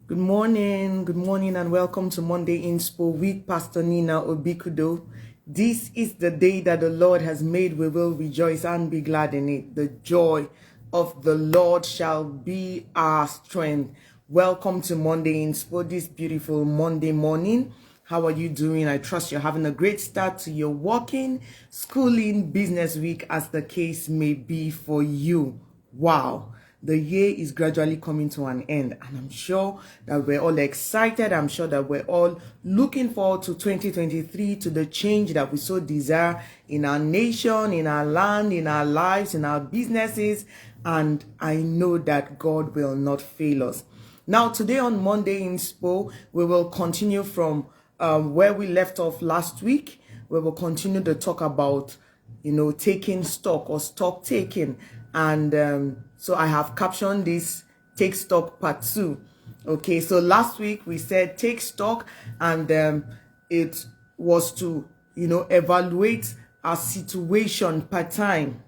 Good morning, and welcome to Monday Inspo with Pastor Nina Obikudo. This is the day that the Lord has made. We will rejoice and be glad in it. The joy of the Lord shall be our strength. Welcome to Monday Inspo this beautiful Monday morning. How are you doing? I trust you're having a great start to your working, schooling, business week, as the case may be for you. Wow. The year is gradually coming to an end, and I'm sure that we're all excited. I'm sure that we're all looking forward to 2023, to the change that we so desire in our nation, in our land, in our lives, in our businesses, and I know that God will not fail us. Now, today on Monday Inspo, we will continue from where we left off last week. We will continue to talk about, taking stock or stock taking. And so I have captioned this Take Stock Part 2. Okay, so last week we said take stock, and it was to, evaluate our situation per time,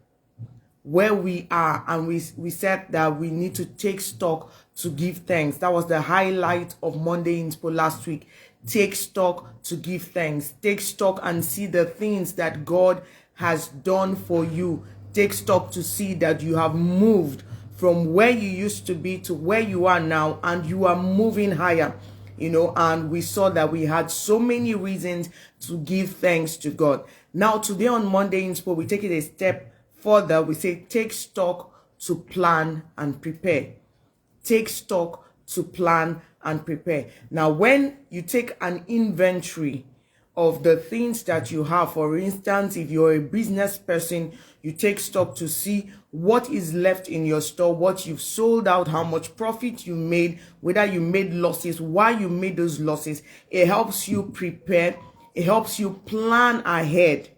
where we are, and we said that we need to take stock to give thanks. That was the highlight of Monday Inspo last week. Take stock to give thanks. Take stock and see the things that God has done for you. Take stock to see that you have moved from where you used to be to where you are now, and you are moving higher. And we saw that we had so many reasons to give thanks to God. Now, today on Monday Inspo, we take it a step further. We say take stock to plan and prepare. Take stock to plan and prepare. Now, when you take an inventory of the things that you have, for instance, if you're a business person, you take stock to see what is left in your store, what you've sold out, how much profit you made, whether you made losses, why you made those losses. It helps you prepare. It helps you plan ahead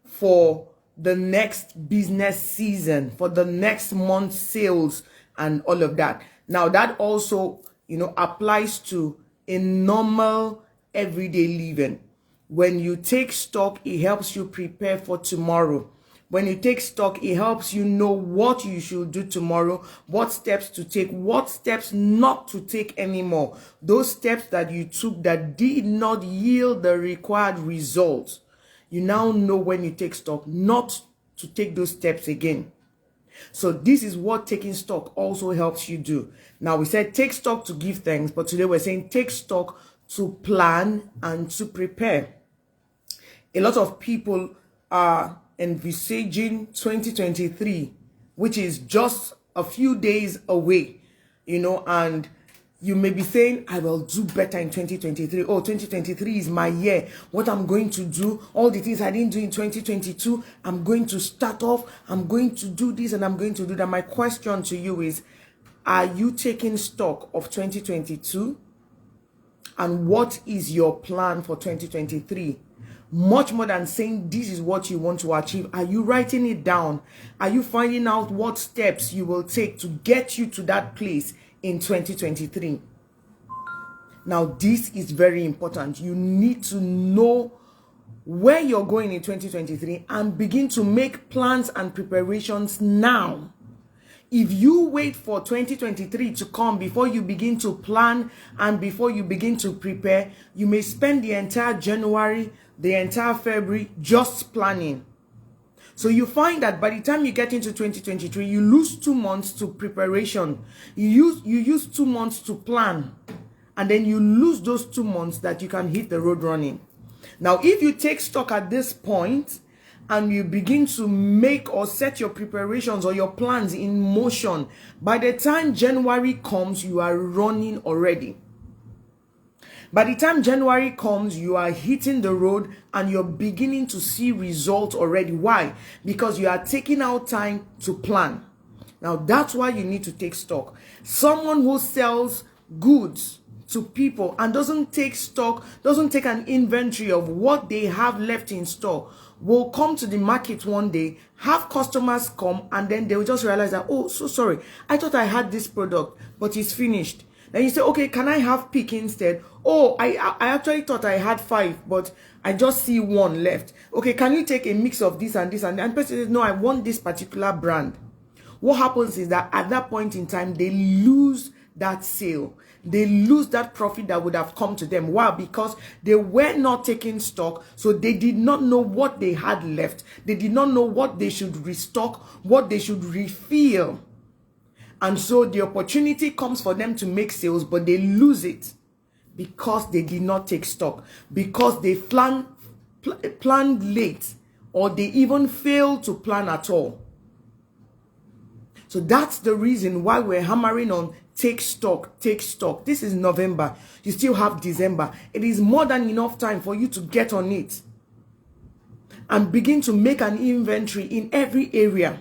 for the next business season, for the next month's sales and all of that. Now, that also, applies to a normal everyday living. When you take stock, it helps you prepare for tomorrow. When you take stock, it helps you know what you should do tomorrow, what steps to take, what steps not to take anymore. Those steps that you took that did not yield the required results. You now know, when you take stock, not to take those steps again. So this is what taking stock also helps you do. Now, we said take stock to give thanks, but today we're saying take stock to plan and to prepare. A lot of people are envisaging 2023, which is just a few days away, and you may be saying, I will do better in 2023. Oh, 2023 is my year. What I'm going to do, all the things I didn't do in 2022, I'm going to start off. I'm going to do this and I'm going to do that. My question to you is, are you taking stock of 2022? And what is your plan for 2023? Much more than saying this is what you want to achieve, are you writing it down? Are you finding out what steps you will take to get you to that place in 2023? Now, this is very important. You need to know where you're going in 2023 and begin to make plans and preparations now. If you wait for 2023 to come before you begin to plan and before you begin to prepare, you may spend the entire January, the entire February just planning. So you find that by the time you get into 2023, you lose 2 months to preparation. You use 2 months to plan, and then you lose those 2 months that you can hit the road running. Now, if you take stock at this point and you begin to make or set your preparations or your plans in motion, by the time January comes, you are running already. By the time January comes, you are hitting the road and you're beginning to see results already. Why? Because you are taking out time to plan. Now, that's why you need to take stock. Someone who sells goods to people and doesn't take stock, doesn't take an inventory of what they have left in store, will come to the market one day, have customers come, and then they will just realize that, oh, so sorry, I thought I had this product, but it's finished. Then you say, okay, can I have pick instead? Oh, I actually thought I had 5, but I just see 1 left. Okay, can you take a mix of this and this? And the person says, no, I want this particular brand. What happens is that at that point in time, they lose that sale. They lose that profit that would have come to them. Why? Because they were not taking stock, so they did not know what they had left. They did not know what they should restock, what they should refill. And so the opportunity comes for them to make sales, but they lose it because they did not take stock, because they planned late, or they even failed to plan at all. So that's the reason why we're hammering on take stock, take stock. This is November. You still have December. It is more than enough time for you to get on it and begin to make an inventory in every area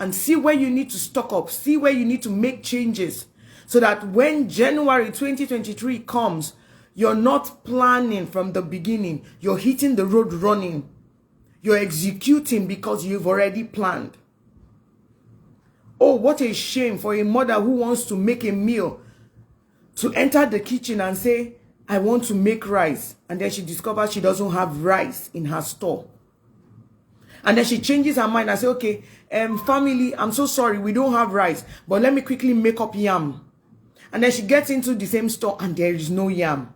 and see where you need to stock up, see where you need to make changes, so that when January 2023 comes, you're not planning from the beginning. You're hitting the road running. You're executing because you've already planned. Oh, what a shame for a mother who wants to make a meal to enter the kitchen and say, I want to make rice. And then she discovers she doesn't have rice in her store. And then she changes her mind and says, okay, family, I'm so sorry, we don't have rice, but let me quickly make up yam. And then she gets into the same store and there is no yam.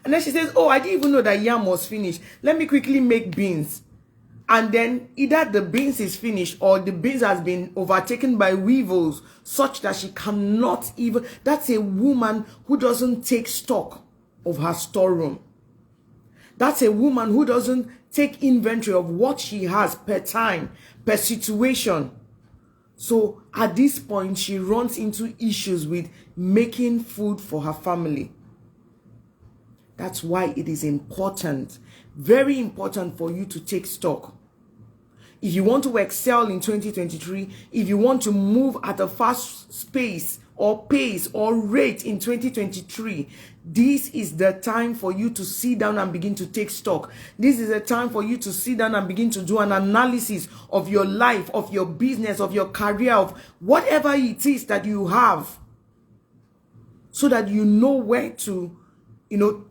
And then she says, oh, I didn't even know that yam was finished. Let me quickly make beans. And then either the beans is finished or the beans has been overtaken by weevils such that she cannot even. That's a woman who doesn't take stock of her storeroom. That's a woman who doesn't take inventory of what she has per time, per situation. So at this point, she runs into issues with making food for her family. That's why it is important, very important for you to take stock. If you want to excel in 2023, if you want to move at a fast pace or rate in 2023, this is the time for you to sit down and begin to take stock. This is a time for you to sit down and begin to do an analysis of your life, of your business, of your career, of whatever it is that you have, so that you know where to,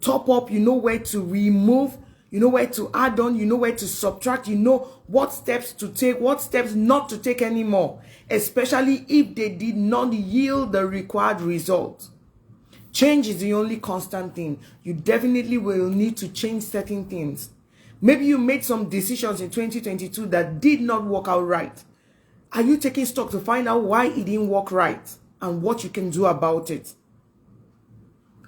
top up, you know where to remove, you know where to add on, you know where to subtract, you know what steps to take, what steps not to take anymore, especially if they did not yield the required result. Change is the only constant thing. You definitely will need to change certain things. Maybe you made some decisions in 2022 that did not work out right. Are you taking stock to find out why it didn't work right and what you can do about it?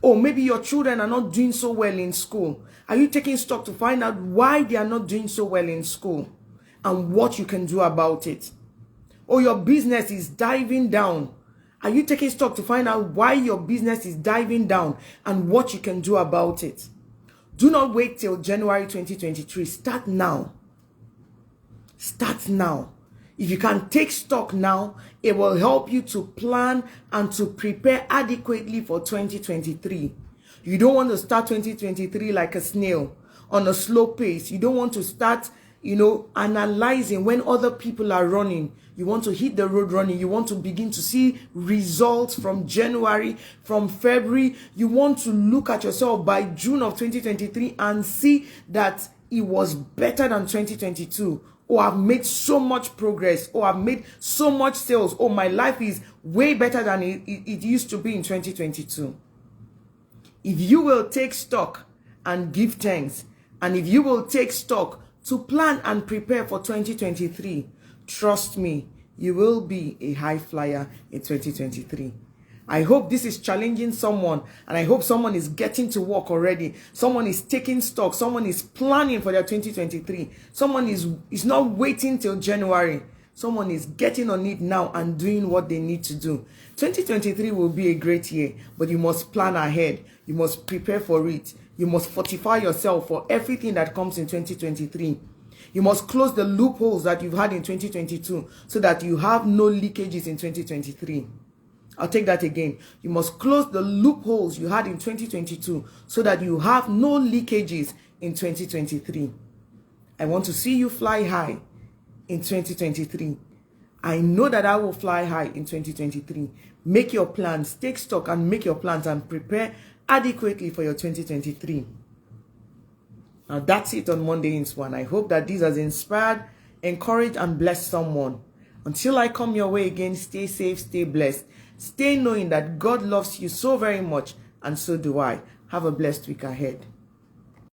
Or maybe your children are not doing so well in school. Are you taking stock to find out why they are not doing so well in school and what you can do about it? Or your business is diving down. Are you taking stock to find out why your business is diving down and what you can do about it? Do not wait till January 2023. Start now. Start now. If you can take stock now, it will help you to plan and to prepare adequately for 2023. You don't want to start 2023 like a snail on a slow pace. You don't want to start, analyzing when other people are running. You want to hit the road running. You want to begin to see results from January, from February. You want to look at yourself by June of 2023 and see that it was better than 2022. Oh, I've made so much progress. Oh, I've made so much sales. Oh, my life is way better than it used to be in 2022. If you will take stock and give thanks, and if you will take stock to plan and prepare for 2023, trust me, you will be a high flyer in 2023. I hope this is challenging someone, and I hope someone is getting to work already. Someone is taking stock. Someone is planning for their 2023. Someone is not waiting till January. Someone is getting on it now and doing what they need to do. 2023 will be a great year, but you must plan ahead. You must prepare for it. You must fortify yourself for everything that comes in 2023. You must close the loopholes that you've had in 2022 so that you have no leakages in 2023. I'll take that again. You must close the loopholes you had in 2022 so that you have no leakages in 2023. I want to see you fly high in 2023. I know that I will fly high in 2023. Make your plans, take stock and make your plans and prepare adequately for your 2023. Now that's it on Monday in Swan. I hope that this has inspired, encouraged and blessed someone. Until I come your way again, stay safe, stay blessed. Stay knowing that God loves you so very much, and so do I. Have a blessed week ahead.